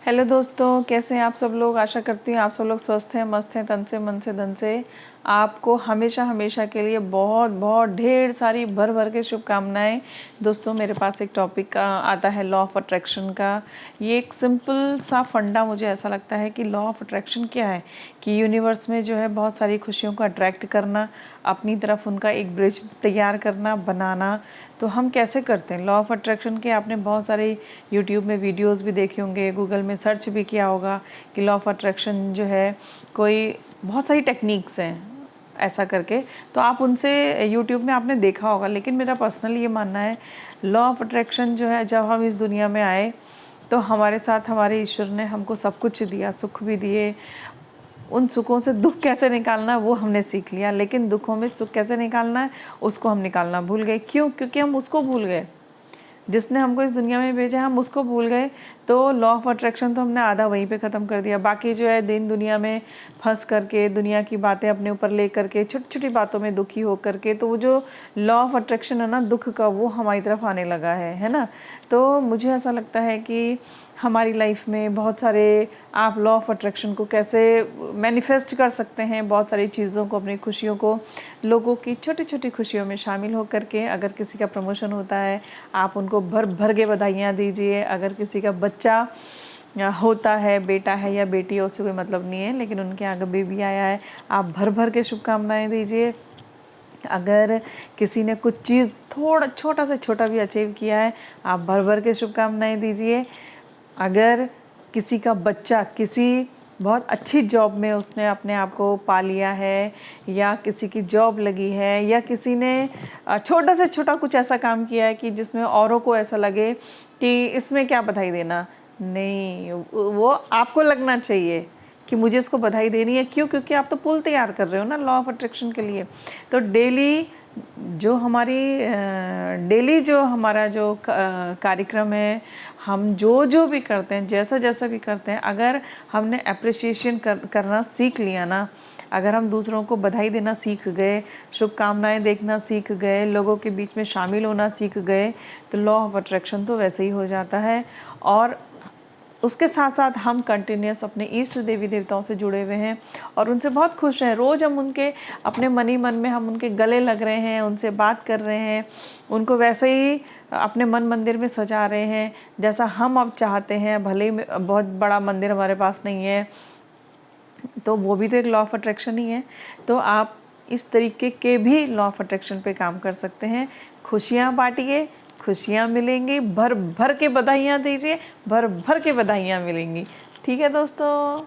Hello दोस्तों, कैसे हैं आप सब लोग। आशा करती हूँ आप सब लोग स्वस्थ हैं, मस्त हैं, तन से मन से धन से। आपको हमेशा हमेशा के लिए बहुत बहुत ढेर सारी भर भर के शुभकामनाएं। दोस्तों, मेरे पास एक टॉपिक आता है लॉ ऑफ अट्रैक्शन का। ये एक सिंपल सा फंडा मुझे ऐसा लगता है कि लॉ ऑफ अट्रैक्शन क्या है कि यूनिवर्स में जो है बहुत सारी खुशियों को अट्रैक्ट करना, अपनी तरफ उनका एक ब्रिज तैयार करना, बनाना। तो हम कैसे करते हैं लॉ ऑफ अट्रैक्शन के? आपने बहुत सारे यूट्यूब में वीडियोस भी देखे होंगे, गूगल में सर्च भी किया होगा कि लॉ ऑफ अट्रैक्शन जो है कोई बहुत सारी टेक्निक्स हैं ऐसा करके, तो आप उनसे यूट्यूब में आपने देखा होगा। लेकिन मेरा पर्सनल ये मानना है लॉ ऑफ अट्रैक्शन जो है, जब हम इस दुनिया में आए तो हमारे साथ हमारे ईश्वर ने हमको सब कुछ दिया, सुख भी दिए। उन सुखों से दुख कैसे निकालना है वो हमने सीख लिया, लेकिन दुखों में सुख कैसे निकालना है उसको हम निकालना भूल गए। क्यों? क्योंकि हम उसको भूल गए जिसने हमको इस दुनिया में भेजा, हम उसको भूल गए। तो लॉ ऑफ अट्रैक्शन तो हमने आधा वहीं पे ख़त्म कर दिया। बाकी जो है दिन दुनिया में फंस करके, दुनिया की बातें अपने ऊपर ले करके, छोटी छोटी बातों में दुखी हो करके, तो वो जो लॉ ऑफ अट्रैक्शन है ना दुख का, वो हमारी तरफ आने लगा है ना। तो मुझे ऐसा लगता है कि हमारी लाइफ में बहुत सारे आप लॉ ऑफ अट्रैक्शन को कैसे मैनिफेस्ट कर सकते हैं, बहुत सारी चीज़ों को, अपनी खुशियों को, लोगों की छोटी छोटी खुशियों में शामिल हो करके। अगर किसी का प्रमोशन होता है आप उनको भर भर के बधाइयाँ दीजिए। अगर किसी का बच्चा होता है, बेटा है या बेटी है, उससे कोई मतलब नहीं है, लेकिन उनके आगे बेबी आया है, आप भर भर के शुभकामनाएँ दीजिए। अगर किसी ने कुछ चीज़ थोड़ा छोटा से छोटा भी अचीव किया है, आप भर भर के शुभकामनाएँ दीजिए। अगर किसी का बच्चा किसी बहुत अच्छी जॉब में उसने अपने आप को पा लिया है, या किसी की जॉब लगी है, या किसी ने छोटा से छोटा कुछ ऐसा काम किया है कि जिसमें औरों को ऐसा लगे कि इसमें क्या बधाई देना, नहीं, वो आपको लगना चाहिए कि मुझे इसको बधाई देनी है। क्यों? क्योंकि आप तो पुल तैयार कर रहे हो ना लॉ ऑफ अट्रैक्शन के लिए। तो डेली जो हमारा जो कार्यक्रम है, हम जो भी करते हैं, जैसा जैसा भी करते हैं, अगर हमने अप्रिसिएशन करना सीख लिया ना, अगर हम दूसरों को बधाई देना सीख गए, शुभकामनाएं देखना सीख गए, लोगों के बीच में शामिल होना सीख गए, तो लॉ ऑफ अट्रैक्शन तो वैसे ही हो जाता है। और उसके साथ साथ हम कंटिन्यूस अपने इष्ट देवी देवताओं से जुड़े हुए हैं और उनसे बहुत खुश हैं। रोज़ हम उनके अपने मन ही मन में हम उनके गले लग रहे हैं, उनसे बात कर रहे हैं, उनको वैसे ही अपने मन मंदिर में सजा रहे हैं जैसा हम अब चाहते हैं। भले ही बहुत बड़ा मंदिर हमारे पास नहीं है, तो वो भी तो एक लॉ ऑफ अट्रैक्शन ही है। तो आप इस तरीके के भी लॉ ऑफ अट्रैक्शन पे काम कर सकते हैं। खुशियाँ बांटिए, खुशियाँ मिलेंगी, भर भर के बधाइयाँ दीजिए, भर भर के बधाइयाँ मिलेंगी। ठीक है दोस्तों।